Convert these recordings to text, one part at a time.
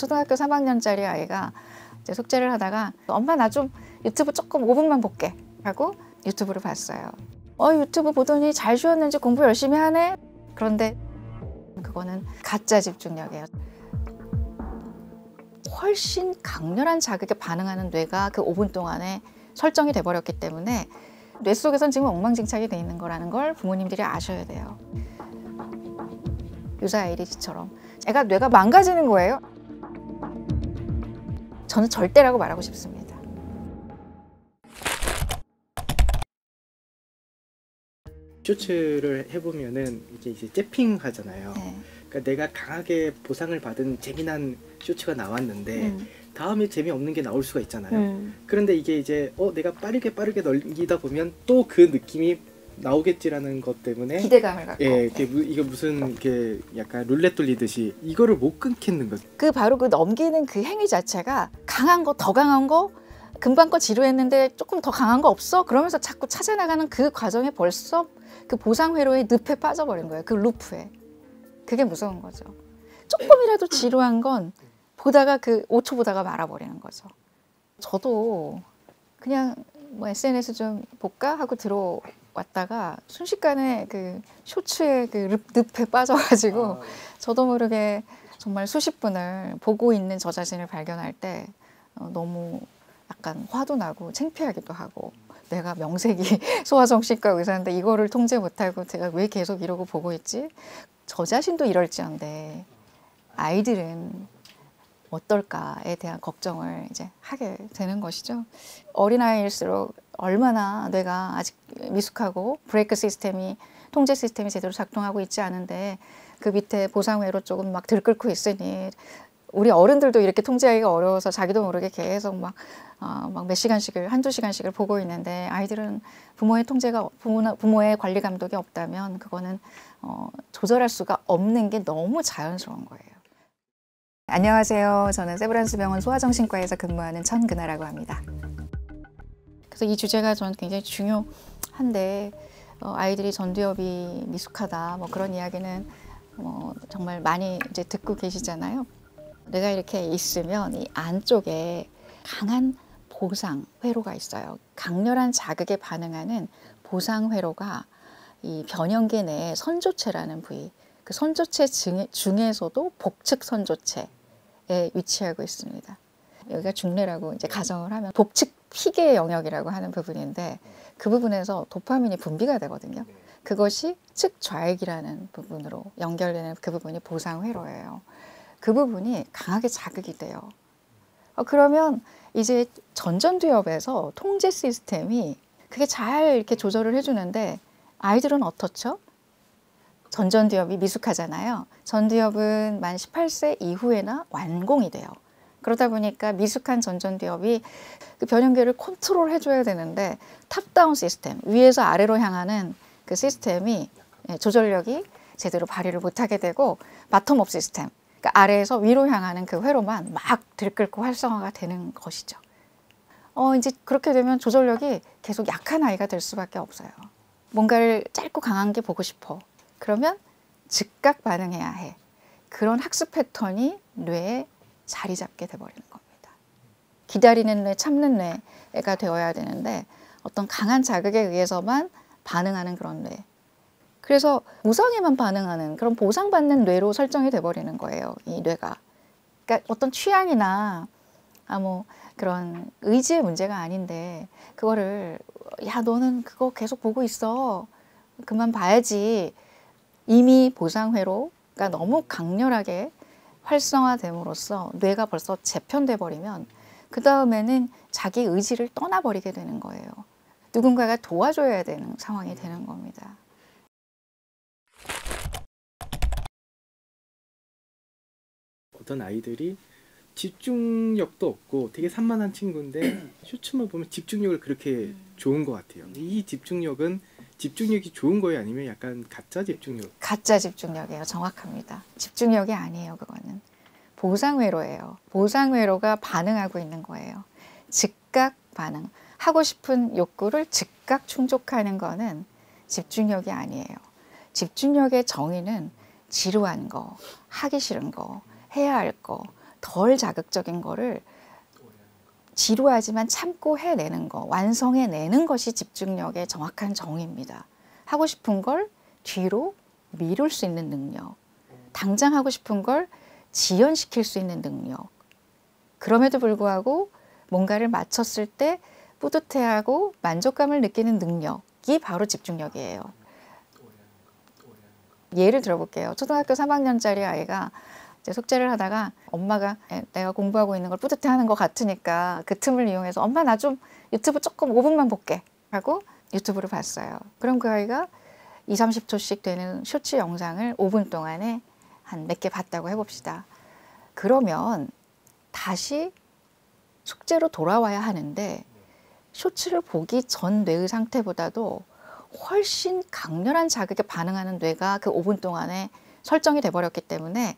초등학교 3학년짜리 아이가 이제 숙제를 하다가 엄마 나 좀 유튜브 조금 5분만 볼게 하고 유튜브를 봤어요. 유튜브 보더니 잘 쉬었는지 공부 열심히 하네. 그런데 그거는 가짜 집중력이에요. 훨씬 강렬한 자극에 반응하는 뇌가 그 5분 동안에 설정이 돼버렸기 때문에 뇌 속에선 지금 엉망진창이 돼 있는 거라는 걸 부모님들이 아셔야 돼요. 유사 ADHD처럼 애가 뇌가 망가지는 거예요. 저는 절대라고 말하고 싶습니다. 쇼츠를 해보면은 이제 재핑 하잖아요. 네. 그러니까 내가 강하게 보상을 받은 재미난 쇼츠가 나왔는데 다음에 재미없는 게 나올 수가 있잖아요. 그런데 이게 이제 내가 빠르게 넘기다 보면 또 그 느낌이 나오겠지라는 것 때문에 기대감을 갖고. 예, 이게 무슨 이게 약간 룰렛 돌리듯이 이거를 못 끊겠는 거죠. 바로 그 넘기는 그 행위 자체가 강한 거, 더 강한 거, 금방 거 지루했는데 조금 더 강한 거 없어? 그러면서 자꾸 찾아나가는 그 과정에 벌써 그 보상 회로의 늪에 빠져버린 거예요. 그 루프에. 그게 무서운 거죠. 조금이라도 지루한 건 보다가 그 5초 보다가 말아버리는 거죠. 저도 그냥 뭐 SNS 좀 볼까 하고 들어왔다가 순식간에 그 쇼츠의 그 늪에 빠져가지고 저도 모르게 정말 수십 분을 보고 있는 저 자신을 발견할 때 너무 약간 화도 나고 창피하기도 하고, 내가 명색이 소아정신과 의사인데 이거를 통제 못하고 제가 왜 계속 이러고 보고 있지? 저 자신도 이럴지언데 아이들은 어떨까에 대한 걱정을 이제 하게 되는 것이죠. 어린아이일수록 얼마나 뇌가 아직 미숙하고 브레이크 시스템이, 통제 시스템이 제대로 작동하고 있지 않은데 그 밑에 보상회로 조금 막 들끓고 있으니, 우리 어른들도 이렇게 통제하기가 어려워서 자기도 모르게 계속 막 몇 시간씩을, 한두 시간씩을 보고 있는데, 아이들은 부모의 통제가, 부모의 관리 감독이 없다면 그거는 조절할 수가 없는 게 너무 자연스러운 거예요. 안녕하세요. 저는 세브란스병원 소아정신과에서 근무하는 천근아라고 합니다. 그래서 이 주제가 저는 굉장히 중요한데, 아이들이 전두엽이 미숙하다, 뭐 그런 이야기는 정말 많이 이제 듣고 계시잖아요. 내가 이렇게 있으면 이 안쪽에 강한 보상 회로가 있어요. 강렬한 자극에 반응하는 보상 회로가 이 변형계 내에 선조체라는 부위, 그 선조체 중에서도 복측 선조체에 위치하고 있습니다. 여기가 중뇌라고 이제 가정을 하면 복측 피계 영역이라고 하는 부분인데, 그 부분에서 도파민이 분비가 되거든요. 그것이 측좌액이라는 부분으로 연결되는 그 부분이 보상 회로예요. 그 부분이 강하게 자극이 돼요. 그러면 이제 전전두엽에서 통제 시스템이 그게 잘 이렇게 조절을 해주는데, 아이들은 어떻죠? 전전두엽이 미숙하잖아요. 전두엽은 만 18세 이후에나 완공이 돼요. 그러다 보니까 미숙한 전전두엽이 그 변형계를 컨트롤 해줘야 되는데, 탑다운 시스템, 위에서 아래로 향하는 그 시스템이, 조절력이 제대로 발휘를 못하게 되고, 바텀업 시스템, 그러니까 아래에서 위로 향하는 그 회로만 막 들끓고 활성화가 되는 것이죠. 이제 그렇게 되면 조절력이 계속 약한 아이가 될 수밖에 없어요. 뭔가를 짧고 강한 게 보고 싶어. 그러면 즉각 반응해야 해. 그런 학습 패턴이 뇌에 자리 잡게 돼버리는 겁니다. 기다리는 뇌, 참는 뇌가 되어야 되는데, 어떤 강한 자극에 의해서만 반응하는 그런 뇌. 그래서 우상에만 반응하는 그런 보상받는 뇌로 설정이 돼버리는 거예요, 이 뇌가. 그러니까 어떤 취향이나 뭐 그런 의지의 문제가 아닌데, 그거를 야 너는 그거 계속 보고 있어, 그만 봐야지. 이미 보상회로가 너무 강렬하게 활성화됨으로써 뇌가 벌써 재편돼 버리면 그 다음에는 자기 의지를 떠나버리게 되는 거예요. 누군가가 도와줘야 되는 상황이 되는 겁니다. 어떤 아이들이 집중력도 없고 되게 산만한 친구인데 쇼츠만 보면 집중력을 그렇게 좋은 것 같아요. 이 집중력은 집중력이 좋은 거예요? 아니면 약간 가짜 집중력? 가짜 집중력이에요. 정확합니다. 집중력이 아니에요. 그거는 보상회로예요. 보상회로가 반응하고 있는 거예요. 즉각 반응. 하고 싶은 욕구를 즉각 충족하는 거는 집중력이 아니에요. 집중력의 정의는 지루한 거, 하기 싫은 거, 해야 할 거, 덜 자극적인 거를 지루하지만 참고 해내는 거, 완성해내는 것이 집중력의 정확한 정의입니다. 하고 싶은 걸 뒤로 미룰 수 있는 능력, 당장 하고 싶은 걸 지연시킬 수 있는 능력, 그럼에도 불구하고 뭔가를 마쳤을 때 뿌듯해하고 만족감을 느끼는 능력이 바로 집중력이에요. 예를 들어볼게요. 초등학교 3학년짜리 아이가 이제 숙제를 하다가 엄마가 내가 공부하고 있는 걸 뿌듯해하는 것 같으니까 그 틈을 이용해서 엄마 나 좀 유튜브 조금 5분만 볼게 하고 유튜브를 봤어요. 그럼 그 아이가 20, 30초씩 되는 쇼츠 영상을 5분 동안에 한 몇 개 봤다고 해봅시다. 그러면 다시 숙제로 돌아와야 하는데 쇼츠를 보기 전 뇌의 상태보다도 훨씬 강렬한 자극에 반응하는 뇌가 그 5분 동안에 설정이 돼버렸기 때문에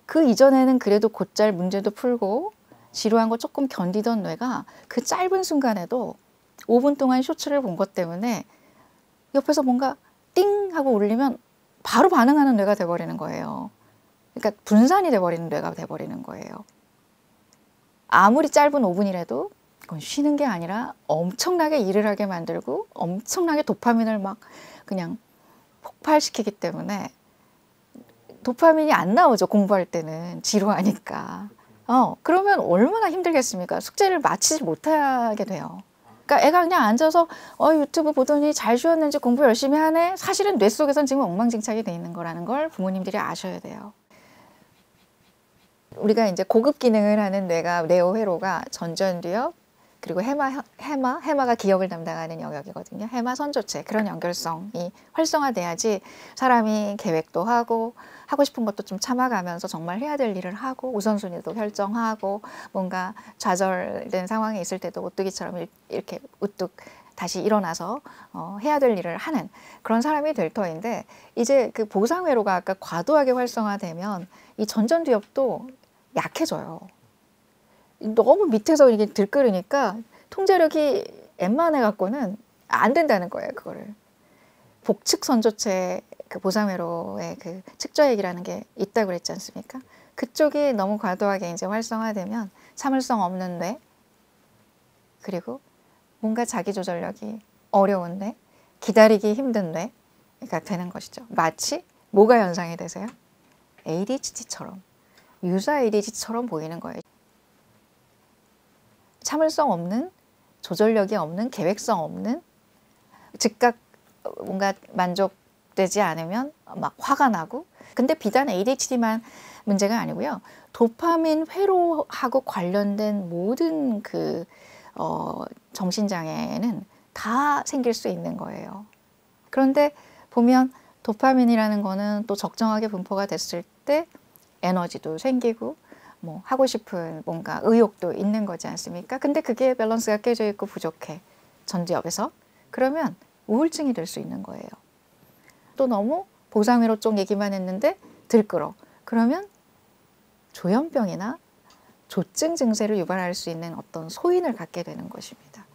그 이전에는 그래도 곧잘 문제도 풀고 지루한 거 조금 견디던 뇌가 그 짧은 순간에도 5분 동안 쇼츠를 본 것 때문에 옆에서 뭔가 띵 하고 울리면 바로 반응하는 뇌가 돼버리는 거예요. 그러니까 분산이 돼버리는 뇌가 돼버리는 거예요. 아무리 짧은 5분이라도 그건 쉬는 게 아니라 엄청나게 일을 하게 만들고 엄청나게 도파민을 막 그냥 폭발시키기 때문에 도파민이 안 나오죠. 공부할 때는 지루하니까. 그러면 얼마나 힘들겠습니까? 숙제를 마치지 못하게 돼요. 그러니까 애가 그냥 앉아서 유튜브 보더니 잘 쉬었는지 공부 열심히 하네. 사실은 뇌 속에선 지금 엉망진창이 돼 있는 거라는 걸 부모님들이 아셔야 돼요. 우리가 이제 고급 기능을 하는 뇌가 네오회로가 전전두엽 그리고 해마가 기억을 담당하는 영역이거든요. 해마 선조체 그런 연결성이 활성화돼야지 사람이 계획도 하고 싶은 것도 좀 참아가면서 정말 해야 될 일을 하고 우선순위도 결정하고 뭔가 좌절된 상황에 있을 때도 오뚜기처럼 이렇게 우뚝 다시 일어나서 해야 될 일을 하는 그런 사람이 될 터인데 이제 그 보상회로가 아까 과도하게 활성화되면 이 전전두엽도 약해져요. 너무 밑에서 이게 들끓으니까 통제력이 웬만해 갖고는 안 된다는 거예요. 그거를 복측 선조체 그 보상회로의 그 측좌액이라는 게 있다고 그랬지 않습니까? 그쪽이 너무 과도하게 이제 활성화되면 참을성 없는 뇌 그리고 뭔가 자기 조절력이 어려운 뇌 기다리기 힘든 뇌가 되는 것이죠. 마치 뭐가 연상이 되세요? ADHD처럼 유사 ADHD처럼 보이는 거예요. 참을성 없는, 조절력이 없는, 계획성 없는, 즉각 뭔가 만족되지 않으면 막 화가 나고 근데 비단 ADHD만 문제가 아니고요. 도파민 회로하고 관련된 모든 그 정신장애는 다 생길 수 있는 거예요. 그런데 보면 도파민이라는 거는 또 적정하게 분포가 됐을 때 에너지도 생기고 뭐 하고 싶은 뭔가 의욕도 있는 거지 않습니까? 근데 그게 밸런스가 깨져 있고 부족해. 전두엽에서. 그러면 우울증이 될 수 있는 거예요. 또 너무 보상회로 쪽 얘기만 했는데 들끓어. 그러면 조현병이나 조증 증세를 유발할 수 있는 어떤 소인을 갖게 되는 것입니다.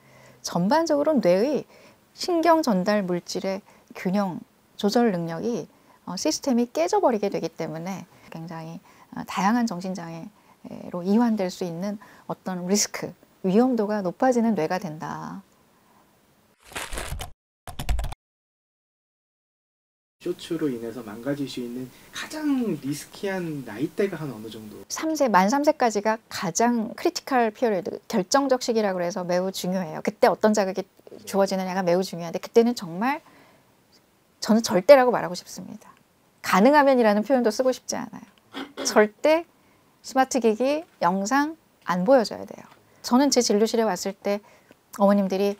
전반적으로 뇌의 신경 전달 물질의 균형 조절 능력이 시스템이 깨져버리게 되기 때문에 굉장히 다양한 정신장애로 이완될 수 있는 어떤 리스크, 위험도가 높아지는 뇌가 된다. 쇼츠로 인해서 망가질 수 있는 가장 리스키한 나이대가 한 어느 정도? 3세, 만 3세까지가 가장 크리티컬 피리어드, 결정적 시기라고 해서 매우 중요해요. 그때 어떤 자극이 주어지느냐가 매우 중요한데 그때는 정말 저는 절대라고 말하고 싶습니다. 가능하면이라는 표현도 쓰고 싶지 않아요. 절대 스마트 기기, 영상 안 보여줘야 돼요. 저는 제 진료실에 왔을 때 어머님들이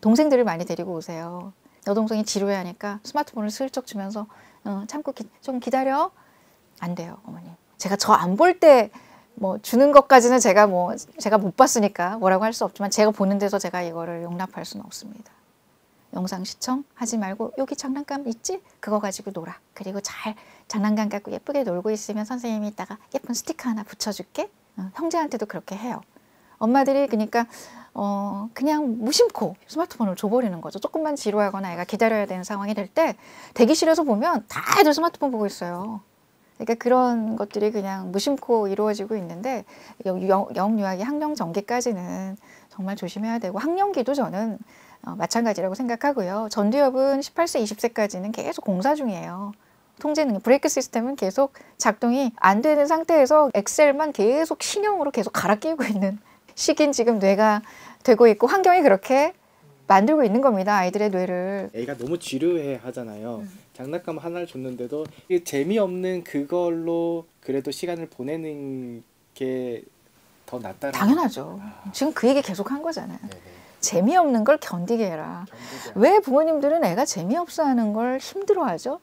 동생들을 많이 데리고 오세요. 여동생이 지루해하니까 스마트폰을 슬쩍 주면서 참고 좀 기다려. 안 돼요, 어머님. 제가 저 안 볼 때 뭐 주는 것까지는 제가 못 봤으니까 뭐라고 할 수 없지만 제가 보는 데서 제가 이거를 용납할 수는 없습니다. 영상 시청하지 말고 여기 장난감 있지? 그거 가지고 놀아. 그리고 잘 장난감 갖고 예쁘게 놀고 있으면 선생님이 이따가 예쁜 스티커 하나 붙여줄게. 형제한테도 그렇게 해요. 엄마들이 그러니까 그냥 무심코 스마트폰을 줘버리는 거죠. 조금만 지루하거나 애가 기다려야 되는 상황이 될 때 대기실에서 보면 다 애들 스마트폰 보고 있어요. 그러니까 그런 것들이 그냥 무심코 이루어지고 있는데 영유아기 학령 전개까지는 정말 조심해야 되고 학령기도 저는 마찬가지라고 생각하고요. 전두엽은 18세, 20세까지는 계속 공사 중이에요. 통제 능력, 브레이크 시스템은 계속 작동이 안 되는 상태에서 엑셀만 계속 신형으로 계속 갈아 끼우고 있는 시기인 지금 뇌가 되고 있고 환경이 그렇게 만들고 있는 겁니다. 아이들의 뇌를. 애가 너무 지루해 하잖아요. 장난감 하나를 줬는데도 이게 재미없는 그걸로 그래도 시간을 보내는 게 더 낫다는. 당연하죠. 지금 그 얘기 계속 한 거잖아요. 네네. 재미없는 걸 견디게 해라. 왜 부모님들은 애가 재미없어 하는 걸 힘들어하죠?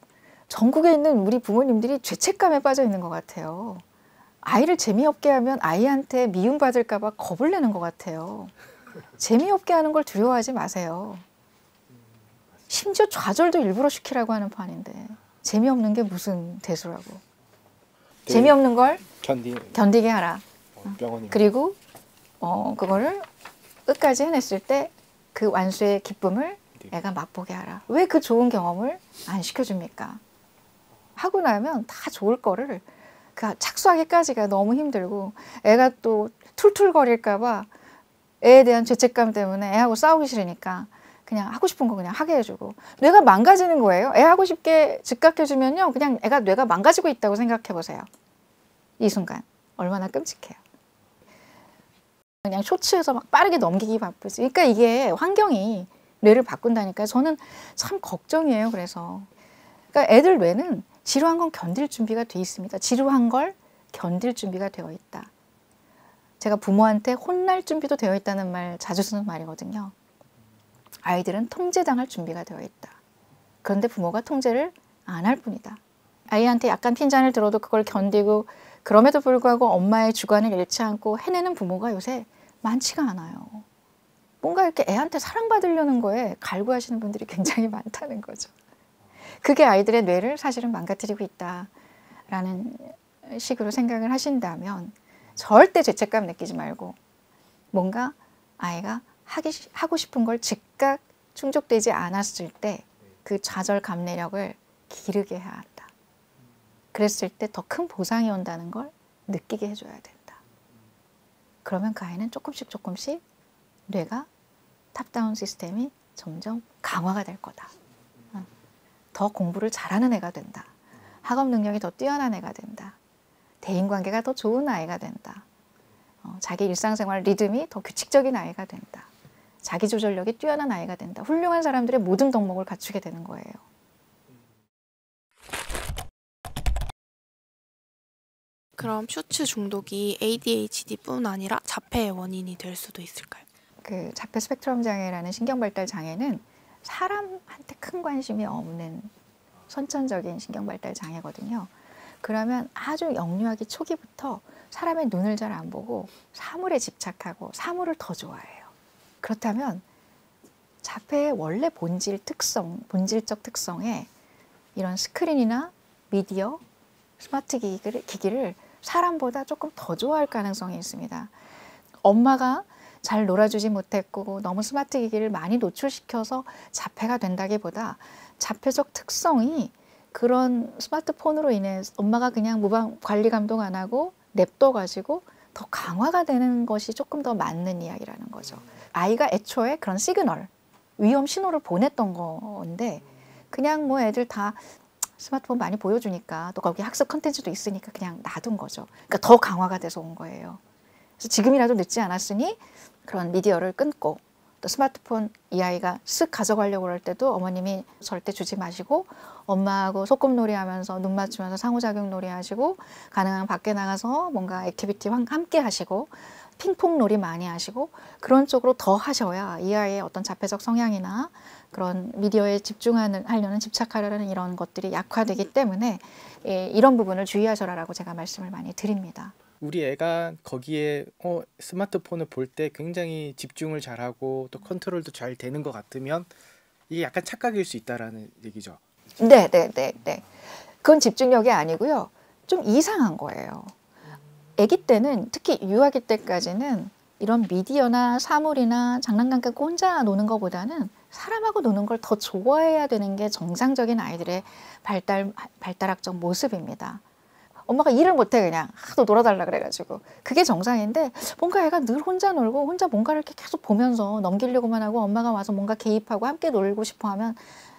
전국에 있는 우리 부모님들이 죄책감에 빠져 있는 것 같아요. 아이를 재미없게 하면 아이한테 미움받을까 봐 겁을 내는 것 같아요. 재미없게 하는 걸 두려워하지 마세요. 심지어 좌절도 일부러 시키라고 하는 판인데 재미없는 게 무슨 대수라고. 네. 재미없는 걸 견디게 하라. 병원이. 그리고 그거를 끝까지 해냈을 때 그 완수의 기쁨을 애가 맛보게 하라. 왜 그 좋은 경험을 안 시켜줍니까? 하고 나면 다 좋을 거를 그 착수하기까지가 너무 힘들고 애가 또 툴툴거릴까 봐 애에 대한 죄책감 때문에 애하고 싸우기 싫으니까 그냥 하고 싶은 거 그냥 하게 해주고 뇌가 망가지는 거예요. 애 하고 싶게 즉각해주면요. 그냥 애가 뇌가 망가지고 있다고 생각해 보세요. 이 순간 얼마나 끔찍해요. 그냥 쇼츠에서 막 빠르게 넘기기 바쁘지. 그러니까 이게 환경이 뇌를 바꾼다니까 저는 참 걱정이에요. 그래서 그러니까 애들 뇌는 지루한 건 견딜 준비가 돼 있습니다. 지루한 걸 견딜 준비가 되어 있다. 제가 부모한테 혼날 준비도 되어 있다는 말 자주 쓰는 말이거든요. 아이들은 통제당할 준비가 되어 있다. 그런데 부모가 통제를 안 할 뿐이다. 아이한테 약간 핀잔을 들어도 그걸 견디고 그럼에도 불구하고 엄마의 주관을 잃지 않고 해내는 부모가 요새 많지가 않아요. 뭔가 이렇게 애한테 사랑받으려는 거에 갈구하시는 분들이 굉장히 많다는 거죠. 그게 아이들의 뇌를 사실은 망가뜨리고 있다라는 식으로 생각을 하신다면 절대 죄책감 느끼지 말고 뭔가 아이가 하고 싶은 걸 즉각 충족되지 않았을 때 그 좌절 감내력을 기르게 해야 한다. 그랬을 때 더 큰 보상이 온다는 걸 느끼게 해줘야 된다. 그러면 그 아이는 조금씩 뇌가 탑다운 시스템이 점점 강화가 될 거다. 더 공부를 잘하는 애가 된다. 학업 능력이 더 뛰어난 애가 된다. 대인관계가 더 좋은 아이가 된다. 자기 일상생활 리듬이 더 규칙적인 아이가 된다. 자기조절력이 뛰어난 아이가 된다. 훌륭한 사람들의 모든 덕목을 갖추게 되는 거예요. 그럼 쇼츠 중독이 ADHD뿐 아니라 자폐의 원인이 될 수도 있을까요? 그 자폐 스펙트럼 장애라는 신경발달 장애는 사람한테 큰 관심이 없는 선천적인 신경발달 장애거든요. 그러면 아주 영유아기 초기부터 사람의 눈을 잘 안 보고 사물에 집착하고 사물을 더 좋아해요. 그렇다면 자폐의 원래 본질적 특성에 이런 스크린이나 미디어, 스마트 기기를 사람보다 조금 더 좋아할 가능성이 있습니다. 엄마가 잘 놀아주지 못했고 너무 스마트 기기를 많이 노출시켜서 자폐가 된다기보다 자폐적 특성이 그런 스마트폰으로 인해 엄마가 그냥 무방 관리 감독 안 하고 냅둬가지고 더 강화가 되는 것이 조금 더 맞는 이야기라는 거죠. 아이가 애초에 그런 시그널, 위험 신호를 보냈던 건데 그냥 뭐 애들 다 스마트폰 많이 보여주니까 또 거기 학습 컨텐츠도 있으니까 그냥 놔둔 거죠. 그러니까 더 강화가 돼서 온 거예요. 그래서 지금이라도 늦지 않았으니 그런 미디어를 끊고 또 스마트폰 이 아이가 쓱 가져가려고 할 때도 어머님이 절대 주지 마시고 엄마하고 소꿉놀이 하면서 눈 맞추면서 상호작용 놀이 하시고 가능한 밖에 나가서 뭔가 액티비티 함께 하시고 핑퐁 놀이 많이 하시고 그런 쪽으로 더 하셔야 이 아이의 어떤 자폐적 성향이나 그런 미디어에 집중하려는 집착하려는 이런 것들이 약화되기 때문에 이런 부분을 주의하셔라라고 제가 말씀을 많이 드립니다. 우리 애가 거기에 스마트폰을 볼 때 굉장히 집중을 잘하고 또 컨트롤도 잘 되는 것 같으면 이게 약간 착각일 수 있다라는 얘기죠. 네. 그건 집중력이 아니고요. 좀 이상한 거예요. 아기 때는 특히 유아기 때까지는 이런 미디어나 사물이나 장난감 갖고 혼자 노는 것보다는 사람하고 노는 걸 더 좋아해야 되는 게 정상적인 아이들의 발달학적 모습입니다. 엄마가 일을 못해 그냥 하도 놀아달라 그래가지고 그게 정상인데 뭔가 애가 늘 혼자 놀고 혼자 뭔가를 이렇게 계속 보면서 넘기려고만 하고 엄마가 와서 뭔가 개입하고 함께 놀고 싶어 하면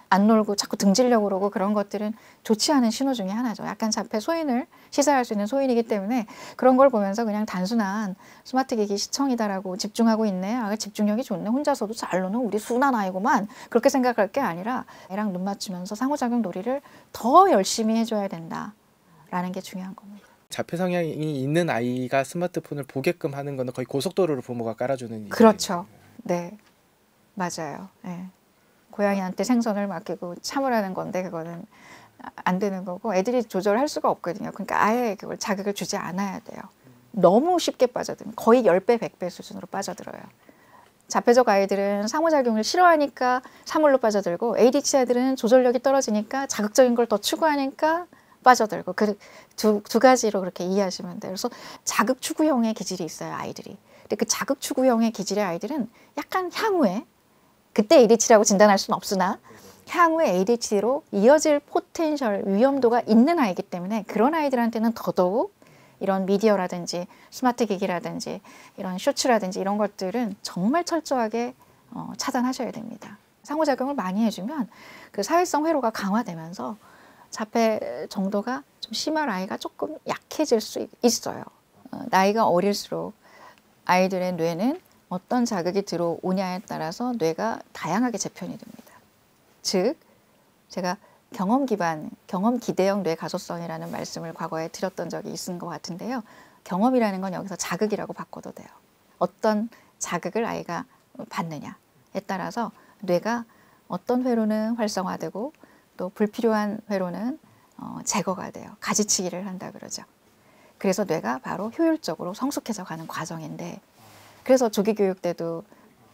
안 놀고 자꾸 등지려고 그러고 그런 것들은 좋지 않은 신호 중에 하나죠. 약간 자폐 소인을 시사할 수 있는 소인이기 때문에 그런 걸 보면서 그냥 단순한 스마트 기기 시청이다라고 집중하고 있네. 아, 집중력이 좋네. 혼자서도 잘 노는 우리 순한 아이구만. 그렇게 생각할 게 아니라 애랑 눈 맞추면서 상호작용 놀이를 더 열심히 해줘야 된다라는 게 중요한 겁니다. 자폐 성향이 있는 아이가 스마트폰을 보게끔 하는 거는 거의 고속도로를 부모가 깔아주는 그렇죠. 네, 맞아요. 네. 고양이한테 생선을 맡기고 참으라는 건데 그거는 안 되는 거고 애들이 조절할 수가 없거든요. 그러니까 아예 그걸 자극을 주지 않아야 돼요. 너무 쉽게 빠져들면 거의 10배, 100배 수준으로 빠져들어요. 자폐적 아이들은 상호작용을 싫어하니까 사물로 빠져들고 ADHD 아이들은 조절력이 떨어지니까 자극적인 걸 더 추구하니까 빠져들고 그 두 가지로 그렇게 이해하시면 돼요. 그래서 자극 추구형의 기질이 있어요, 아이들이. 근데 그 자극 추구형의 기질의 아이들은 약간 향후에 그때 ADHD라고 진단할 수는 없으나 향후에 ADHD로 이어질 포텐셜, 위험도가 있는 아이이기 때문에 그런 아이들한테는 더더욱 이런 미디어라든지 스마트 기기라든지 이런 쇼츠라든지 이런 것들은 정말 철저하게 차단하셔야 됩니다. 상호작용을 많이 해주면 그 사회성 회로가 강화되면서 자폐 정도가 좀 심한 아이가 조금 약해질 수 있어요. 나이가 어릴수록 아이들의 뇌는 어떤 자극이 들어오냐에 따라서 뇌가 다양하게 재편이 됩니다. 즉, 제가 경험 기반, 경험 기대형 뇌 가소성이라는 말씀을 과거에 드렸던 적이 있은 것 같은데요. 경험이라는 건 여기서 자극이라고 바꿔도 돼요. 어떤 자극을 아이가 받느냐에 따라서 뇌가 어떤 회로는 활성화되고 또 불필요한 회로는 제거가 돼요. 가지치기를 한다 그러죠. 그래서 뇌가 바로 효율적으로 성숙해져 가는 과정인데 그래서 조기 교육 때도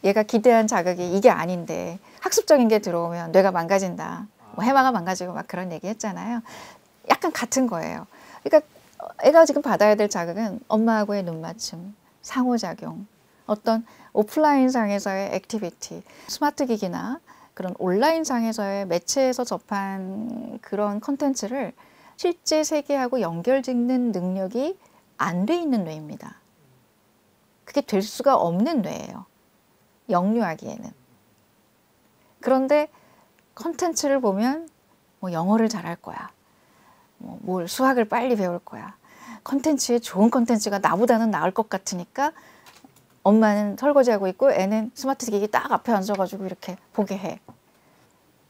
얘가 기대한 자극이 이게 아닌데 학습적인 게 들어오면 뇌가 망가진다. 뭐 해마가 망가지고 막 그런 얘기 했잖아요. 약간 같은 거예요. 그러니까 애가 지금 받아야 될 자극은 엄마하고의 눈맞춤, 상호작용, 어떤 오프라인 상에서의 액티비티, 스마트 기기나 그런 온라인 상에서의 매체에서 접한 그런 컨텐츠를 실제 세계하고 연결짓는 능력이 안 돼 있는 뇌입니다. 그게 될 수가 없는 뇌예요. 영유아기에는. 그런데 컨텐츠를 보면 뭐 영어를 잘할 거야. 뭘 수학을 빨리 배울 거야. 컨텐츠에 좋은 컨텐츠가 나보다는 나을 것 같으니까 엄마는 설거지하고 있고 애는 스마트 기기 딱 앞에 앉아가지고 이렇게 보게 해.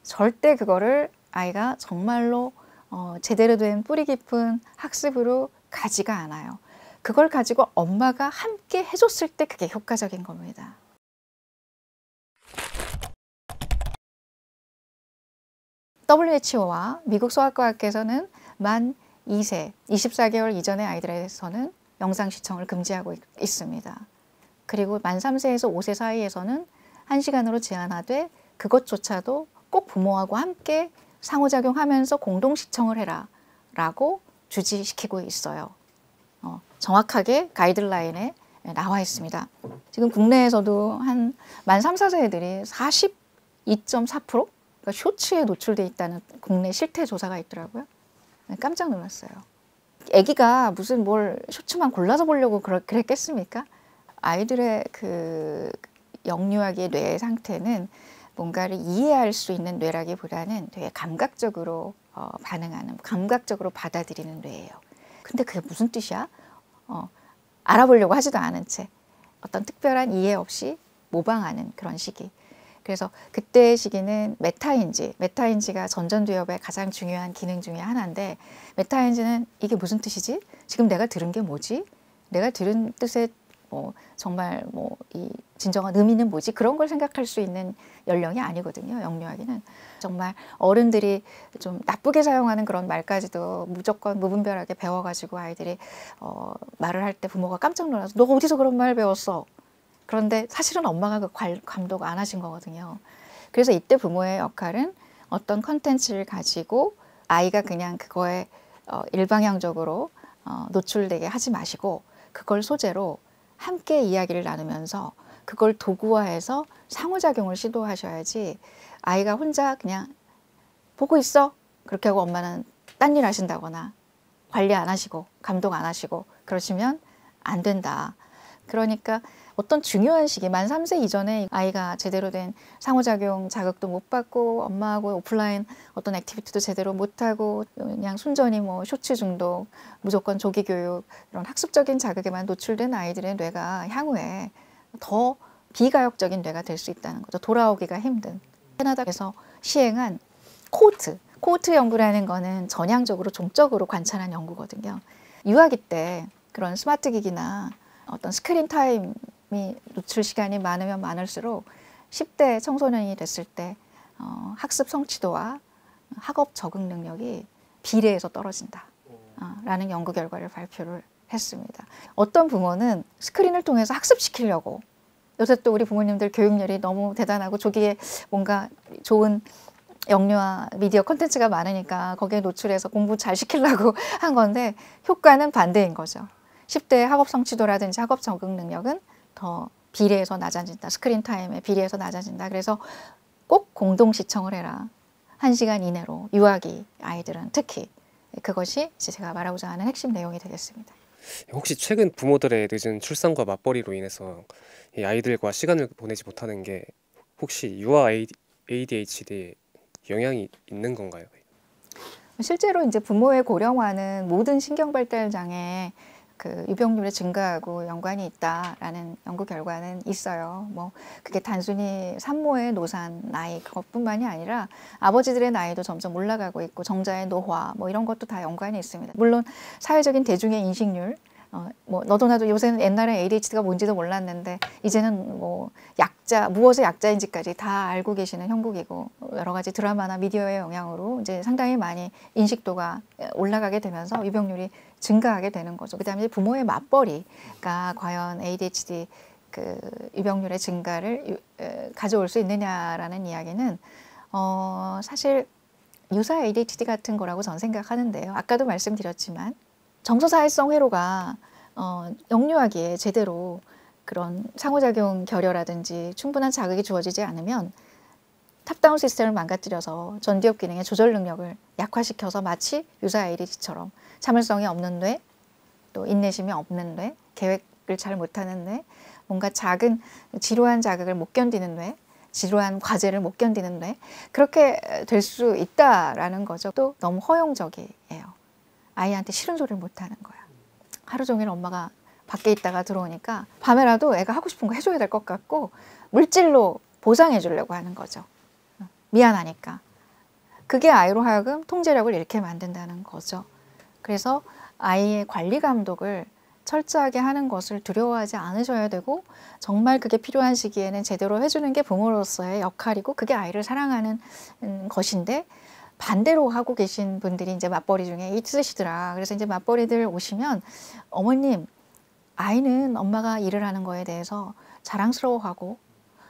절대 그거를 아이가 정말로 제대로 된 뿌리 깊은 학습으로 가지가 않아요. 그걸 가지고 엄마가 함께 해줬을 때 그게 효과적인 겁니다. WHO와 미국 소아과학회에서는 만 2세, 24개월 이전의 아이들에서는 영상 시청을 금지하고 있습니다. 그리고 만 3세에서 5세 사이에서는 1시간으로 제한하되 그것조차도 꼭 부모하고 함께 상호작용하면서 공동 시청을 해라 라고 주지시키고 있어요. 정확하게 가이드라인에 나와 있습니다. 지금 국내에서도 한 만 3, 4세 애들이 42.4%? 그러니까 쇼츠에 노출돼 있다는 국내 실태 조사가 있더라고요. 깜짝 놀랐어요. 아기가 무슨 뭘 쇼츠만 골라서 보려고 그랬겠습니까? 아이들의 그 영유아기의 뇌 상태는 뭔가를 이해할 수 있는 뇌라기보다는 되게 감각적으로 반응하는, 감각적으로 받아들이는 뇌예요. 근데 그게 무슨 뜻이야? 알아보려고 하지도 않은 채 어떤 특별한 이해 없이 모방하는 그런 시기. 그래서 그때의 시기는 메타인지가 전전두엽의 가장 중요한 기능 중에 하나인데 메타인지는 이게 무슨 뜻이지? 지금 내가 들은 게 뭐지? 내가 들은 뜻의 정말 이 진정한 의미는 뭐지? 그런 걸 생각할 수 있는 연령이 아니거든요. 영유아기는 정말 어른들이 좀 나쁘게 사용하는 그런 말까지도 무조건 무분별하게 배워가지고 아이들이 말을 할 때 부모가 깜짝 놀라서 너 어디서 그런 말 배웠어? 그런데 사실은 엄마가 그 감독 안 하신 거거든요. 그래서 이때 부모의 역할은 어떤 컨텐츠를 가지고 아이가 그냥 그거에 일방향적으로 노출되게 하지 마시고 그걸 소재로 함께 이야기를 나누면서 그걸 도구화해서 상호작용을 시도하셔야지 아이가 혼자 그냥 보고 있어 그렇게 하고 엄마는 딴 일 하신다거나 관리 안 하시고 감독 안 하시고 그러시면 안 된다. 그러니까 어떤 중요한 시기 만 3세 이전에 아이가 제대로 된 상호작용 자극도 못 받고 엄마하고 오프라인 어떤 액티비티도 제대로 못하고 그냥 순전히 뭐 쇼츠 중독, 무조건 조기 교육 이런 학습적인 자극에만 노출된 아이들의 뇌가 향후에 더 비가역적인 뇌가 될 수 있다는 거죠. 돌아오기가 힘든. 캐나다에서 시행한 코호트 연구라는 거는 전향적으로 종적으로 관찰한 연구거든요. 유아기 때 그런 스마트 기기나 어떤 스크린 타임이 노출 시간이 많으면 많을수록 10대 청소년이 됐을 때 학습 성취도와 학업 적응 능력이 비례해서 떨어진다 라는 연구 결과를 발표를 했습니다. 어떤 부모는 스크린을 통해서 학습시키려고 요새 또 우리 부모님들 교육열이 너무 대단하고 조기에 뭔가 좋은 영유아 미디어 콘텐츠가 많으니까 거기에 노출해서 공부 잘 시키려고 한 건데 효과는 반대인 거죠. 10대의 학업 성취도라든지 학업 적응 능력은 더 비례해서 낮아진다. 스크린 타임에 비례해서 낮아진다. 그래서 꼭 공동 시청을 해라. 1시간 이내로 유아기 아이들은 특히 그것이 제가 말하고자 하는 핵심 내용이 되겠습니다. 혹시 최근 부모들의 늦은 출산과 맞벌이로 인해서 이 아이들과 시간을 보내지 못하는 게 혹시 유아 ADHD에 영향이 있는 건가요? 실제로 이제 부모의 고령화는 모든 신경발달 장애 그 유병률의 증가하고 연관이 있다라는 연구 결과는 있어요. 뭐 그게 단순히 산모의 노산 나이 그것뿐만이 아니라 아버지들의 나이도 점점 올라가고 있고 정자의 노화 뭐 이런 것도 다 연관이 있습니다. 물론 사회적인 대중의 인식률 뭐 너도 나도 요새는 옛날에 ADHD가 뭔지도 몰랐는데 이제는 뭐 약자 무엇의 약자인지까지 다 알고 계시는 형국이고 여러 가지 드라마나 미디어의 영향으로 이제 상당히 많이 인식도가 올라가게 되면서 유병률이 증가하게 되는 거죠. 그다음에 부모의 맞벌이가 과연 ADHD 그 유병률의 증가를 가져올 수 있느냐라는 이야기는 사실 유사 ADHD 같은 거라고 저는 생각하는데요. 아까도 말씀드렸지만 정서사회성 회로가 영유아기에 제대로 그런 상호작용 결여라든지 충분한 자극이 주어지지 않으면 탑다운 시스템을 망가뜨려서 전두엽 기능의 조절 능력을 약화시켜서 마치 유사 ADHD처럼 참을성이 없는 뇌, 또 인내심이 없는 뇌, 계획을 잘 못하는 뇌, 뭔가 작은 지루한 자극을 못 견디는 뇌, 지루한 과제를 못 견디는 뇌 그렇게 될 수 있다라는 거죠. 또 너무 허용적이에요. 아이한테 싫은 소리를 못하는 거야. 하루 종일 엄마가 밖에 있다가 들어오니까 밤에라도 애가 하고 싶은 거 해줘야 될 것 같고 물질로 보상해 주려고 하는 거죠. 미안하니까. 그게 아이로 하여금 통제력을 잃게 만든다는 거죠. 그래서 아이의 관리 감독을 철저하게 하는 것을 두려워하지 않으셔야 되고 정말 그게 필요한 시기에는 제대로 해주는 게 부모로서의 역할이고 그게 아이를 사랑하는 것인데 반대로 하고 계신 분들이 이제 맞벌이 중에 있으시더라. 그래서 이제 맞벌이들 오시면 어머님, 아이는 엄마가 일을 하는 거에 대해서 자랑스러워하고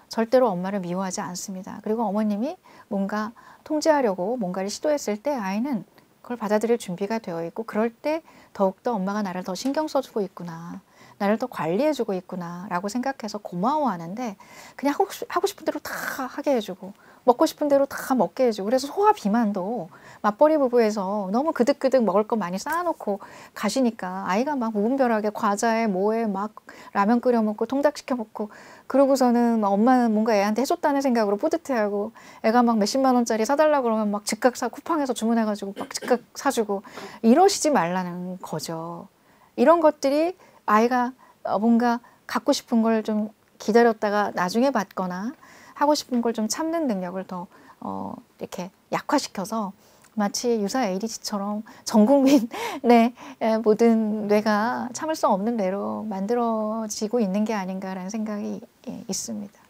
절대로 엄마를 미워하지 않습니다. 그리고 어머님이 뭔가 통제하려고 뭔가를 시도했을 때 아이는 그걸 받아들일 준비가 되어 있고 그럴 때 더욱더 엄마가 나를 더 신경 써주고 있구나. 나를 더 관리해주고 있구나 라고 생각해서 고마워하는데 그냥 하고 싶은 대로 다 하게 해주고 먹고 싶은 대로 다 먹게 해주고 그래서 소화 비만도 맞벌이 부부에서 너무 그득그득 먹을 거 많이 쌓아놓고 가시니까 아이가 막 무분별하게 과자에 뭐에 막 라면 끓여 먹고 통닭 시켜 먹고 그러고서는 엄마는 뭔가 애한테 해줬다는 생각으로 뿌듯해하고 애가 막 몇십만 원짜리 사달라고 그러면 막 즉각 쿠팡에서 주문해가지고 막 즉각 사주고 이러시지 말라는 거죠. 이런 것들이 아이가 뭔가 갖고 싶은 걸 좀 기다렸다가 나중에 받거나 하고 싶은 걸 좀 참는 능력을 더 이렇게 약화시켜서 마치 유사 ADHD처럼 전 국민의 모든 뇌가 참을 수 없는 뇌로 만들어지고 있는 게 아닌가라는 생각이 있습니다.